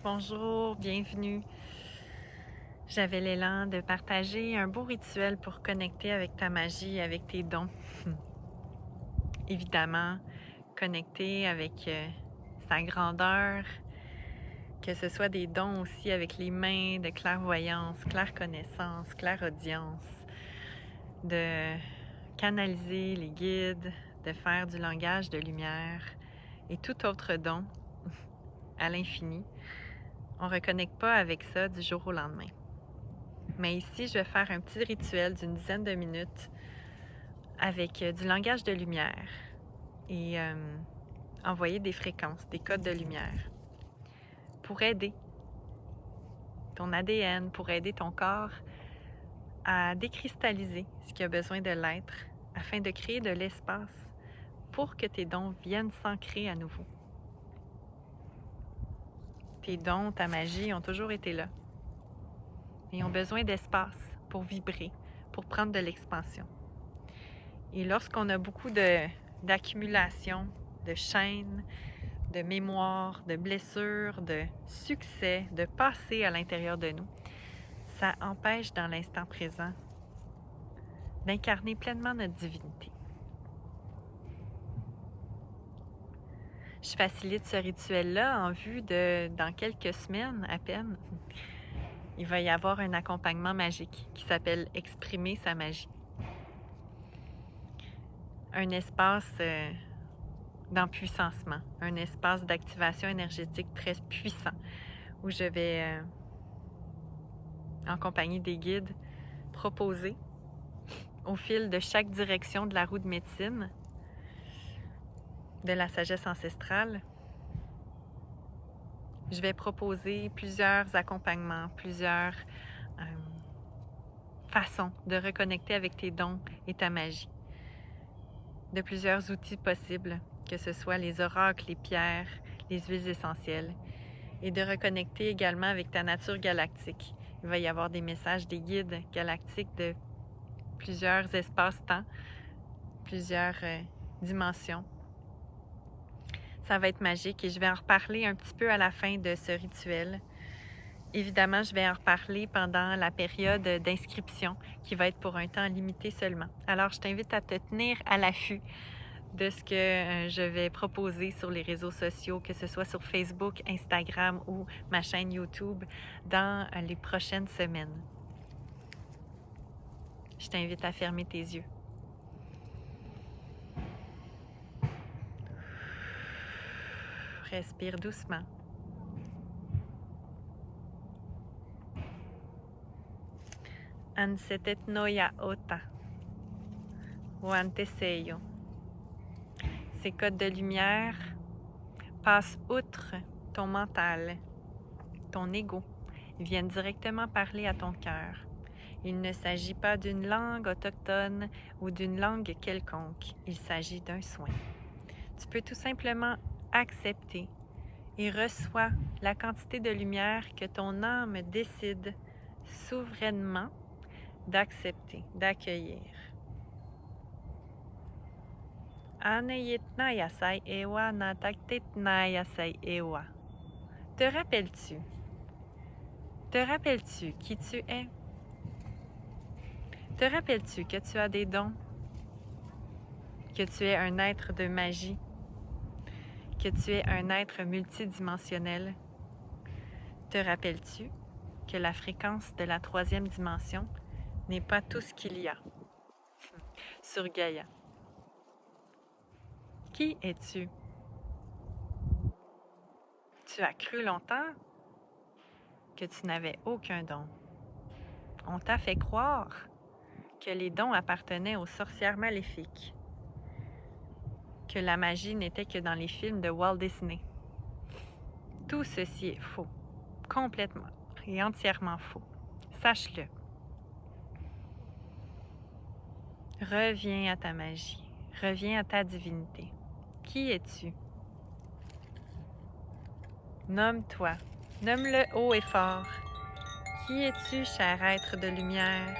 Bonjour, bienvenue. J'avais l'élan de partager un beau rituel pour connecter avec ta magie, avec tes dons. Évidemment, connecter avec sa grandeur, que ce soit des dons aussi avec les mains, de clairvoyance, clairconnaissance, clairaudience, de canaliser les guides, de faire du langage de lumière et tout autre don à l'infini. On ne reconnecte pas avec ça du jour au lendemain. Mais ici, je vais faire un petit rituel d'une dizaine de minutes avec du langage de lumière et envoyer des fréquences, des codes de lumière pour aider ton ADN, pour aider ton corps à décristalliser ce qui a besoin de l'être afin de créer de l'espace pour que tes dons viennent s'ancrer à nouveau. Tes dons, ta magie ont toujours été là et ont besoin d'espace pour vibrer, pour prendre de l'expansion. Et lorsqu'on a beaucoup d'accumulation, de chaînes, de mémoire, de blessures, de succès, de passé à l'intérieur de nous, ça empêche dans l'instant présent d'incarner pleinement notre divinité. Je facilite ce rituel-là en vue de, dans quelques semaines à peine, il va y avoir un accompagnement magique qui s'appelle Exprimer sa magie. Un espace d'empuissancement, un espace d'activation énergétique très puissant où je vais, en compagnie des guides, proposer au fil de chaque direction de la roue de médecine, de la sagesse ancestrale, je vais proposer plusieurs accompagnements, plusieurs façons de reconnecter avec tes dons et ta magie, de plusieurs outils possibles, que ce soit les oracles, les pierres, les huiles essentielles, et de reconnecter également avec ta nature galactique. Il va y avoir des messages des guides galactiques de plusieurs espaces-temps, plusieurs dimensions. Ça va être magique et je vais en reparler un petit peu à la fin de ce rituel. Évidemment, je vais en reparler pendant la période d'inscription qui va être pour un temps limité seulement. Alors, je t'invite à te tenir à l'affût de ce que je vais proposer sur les réseaux sociaux, que ce soit sur Facebook, Instagram ou ma chaîne YouTube dans les prochaines semaines. Je t'invite à fermer tes yeux. Respire doucement. Ansetet noya ota. Wanteseyo. Ces codes de lumière passent outre ton mental, ton ego, viennent directement parler à ton cœur. Il ne s'agit pas d'une langue autochtone ou d'une langue quelconque, il s'agit d'un soin. Tu peux tout simplement accepter et reçois la quantité de lumière que ton âme décide souverainement d'accepter, d'accueillir. Aneyetnayasai ewa nataktetnayasai ewa. Te rappelles-tu? Te rappelles-tu qui tu es? Te rappelles-tu que tu as des dons? Que tu es un être de magie? Que tu es un être multidimensionnel? Te rappelles-tu que la fréquence de la 3e dimension n'est pas tout ce qu'il y a sur Gaïa? Qui es-tu? Tu as cru longtemps que tu n'avais aucun don. On t'a fait croire que les dons appartenaient aux sorcières maléfiques, que la magie n'était que dans les films de Walt Disney. Tout ceci est faux, complètement et entièrement faux. Sache-le. Reviens à ta magie, reviens à ta divinité. Qui es-tu? Nomme-toi, nomme-le haut et fort. Qui es-tu, cher être de lumière?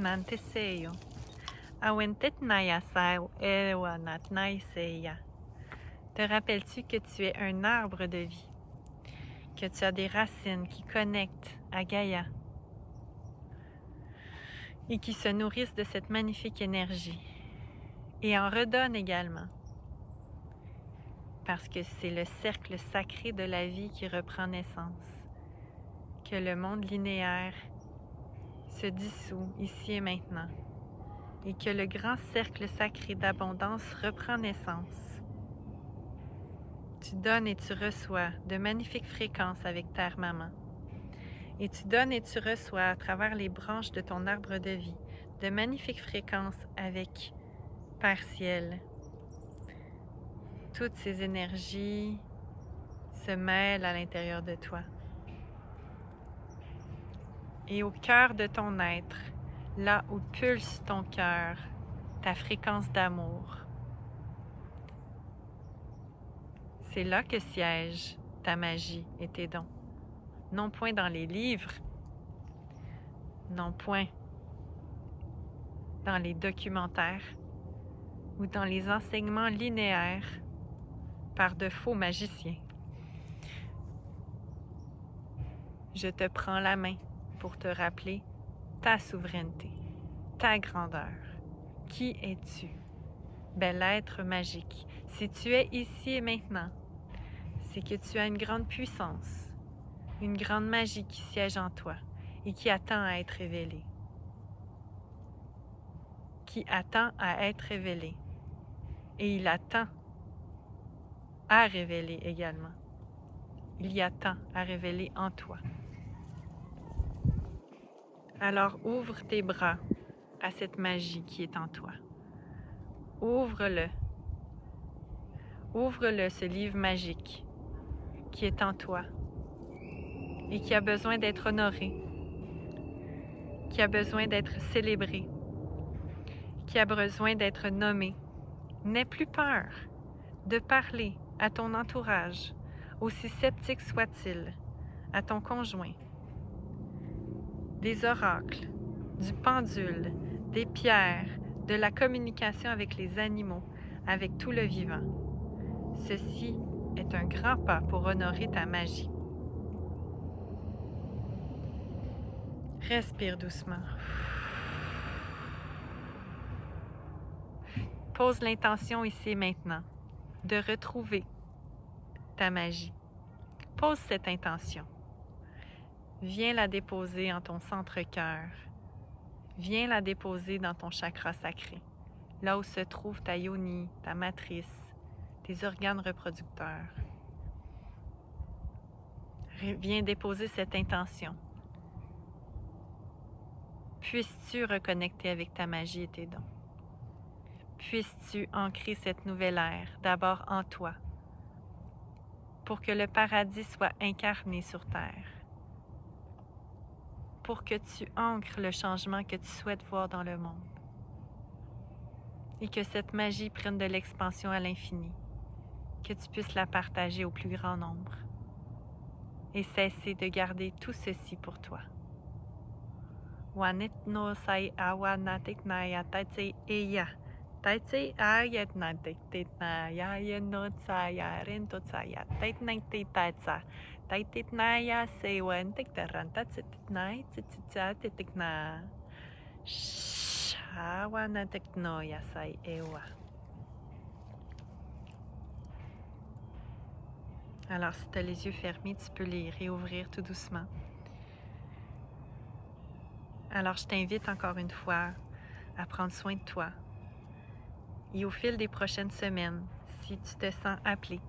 Nanteseyo. Awentet Nayasao Ewanat Naiseya. Te rappelles-tu que tu es un arbre de vie, que tu as des racines qui connectent à Gaïa et qui se nourrissent de cette magnifique énergie et en redonnent également, parce que c'est le cercle sacré de la vie qui reprend naissance, que le monde linéaire se dissout ici et maintenant et que le grand cercle sacré d'abondance reprend naissance. Tu donnes et tu reçois de magnifiques fréquences avec Terre-Maman. Et tu donnes et tu reçois à travers les branches de ton arbre de vie de magnifiques fréquences avec Père Ciel. Toutes ces énergies se mêlent à l'intérieur de toi. Et au cœur de ton être, là où pulse ton cœur, ta fréquence d'amour, c'est là que siège ta magie et tes dons. Non point dans les livres, non point dans les documentaires ou dans les enseignements linéaires par de faux magiciens. Je te prends la main pour te rappeler ta souveraineté, ta grandeur. Qui es-tu? Bel être magique. Si tu es ici et maintenant, c'est que tu as une grande puissance, une grande magie qui siège en toi et qui attend à être révélée. Qui attend à être révélée. Et il attend à révéler également. Il y a tant à révéler en toi. Alors ouvre tes bras à cette magie qui est en toi. Ouvre-le. Ouvre-le, ce livre magique qui est en toi et qui a besoin d'être honoré, qui a besoin d'être célébré, qui a besoin d'être nommé. N'aie plus peur de parler à ton entourage, aussi sceptique soit-il, à ton conjoint, des oracles, du pendule, des pierres, de la communication avec les animaux, avec tout le vivant. Ceci est un grand pas pour honorer ta magie. Respire doucement. Pose l'intention ici et maintenant de retrouver ta magie. Pose cette intention. Viens la déposer en ton centre-cœur. Viens la déposer dans ton chakra sacré, là où se trouve ta yoni, ta matrice, tes organes reproducteurs. Viens déposer cette intention. Puisses-tu reconnecter avec ta magie et tes dons? Puisses-tu ancrer cette nouvelle ère d'abord en toi, pour que le paradis soit incarné sur terre, pour que tu ancres le changement que tu souhaites voir dans le monde et que cette magie prenne de l'expansion à l'infini, que tu puisses la partager au plus grand nombre et cesser de garder tout ceci pour toi. Wanit no sai awanatik naya taitse eya. Taitse ayat natik titnaya yenot saya rento saya taitnaiti taitsa. Taititnaya sewan tiktaranta titnai titsa titikna. Shawanatik no yasai ewa. Alors, si tu as les yeux fermés, tu peux les réouvrir tout doucement. Alors, je t'invite encore une fois à prendre soin de toi. Et au fil des prochaines semaines, si tu te sens appelé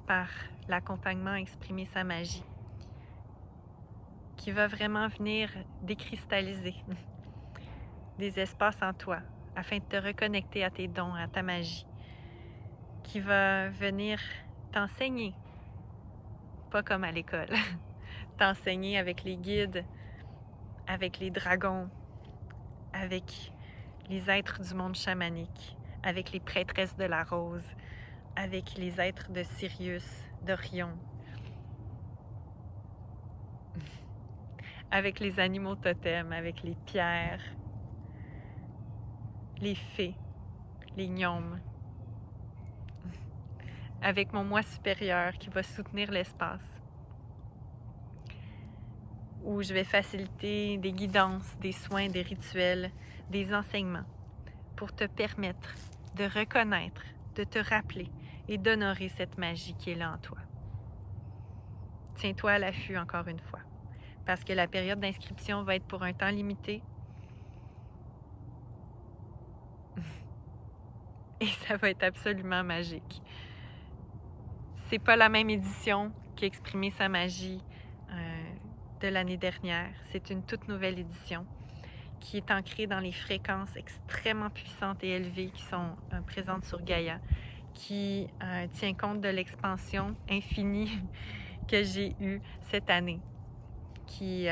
par l'accompagnement à exprimer sa magie, qui va vraiment venir décristalliser des espaces en toi afin de te reconnecter à tes dons, à ta magie, qui va venir t'enseigner, pas comme à l'école, t'enseigner avec les guides, avec les dragons, avec les êtres du monde chamanique, avec les prêtresses de la rose, avec les êtres de Sirius, d'Orion, avec les animaux totems, avec les pierres, les fées, les gnomes, avec mon moi supérieur qui va soutenir l'espace, où je vais faciliter des guidances, des soins, des rituels, des enseignements pour te permettre de reconnaître, de te rappeler et d'honorer cette magie qui est là en toi. Tiens-toi à l'affût encore une fois, parce que la période d'inscription va être pour un temps limité et ça va être absolument magique. C'est pas la même édition qui a exprimé sa magie de l'année dernière. C'est une toute nouvelle édition qui est ancrée dans les fréquences extrêmement puissantes et élevées qui sont présentes sur Gaïa, qui tient compte de l'expansion infinie que j'ai eue cette année, qui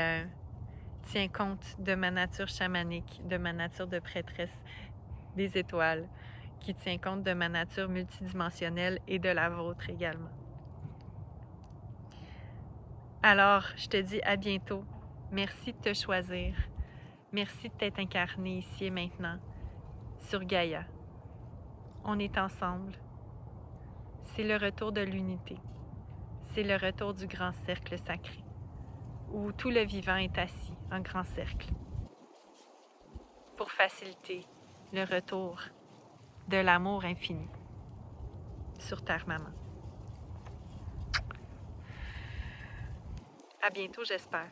tient compte de ma nature chamanique, de ma nature de prêtresse des étoiles, qui tient compte de ma nature multidimensionnelle et de la vôtre également. Alors, je te dis à bientôt. Merci de te choisir. Merci de t'être incarné ici et maintenant sur Gaïa. On est ensemble. C'est le retour de l'unité. C'est le retour du grand cercle sacré, où tout le vivant est assis en grand cercle, pour faciliter le retour de l'amour infini sur Terre Maman. À bientôt, j'espère.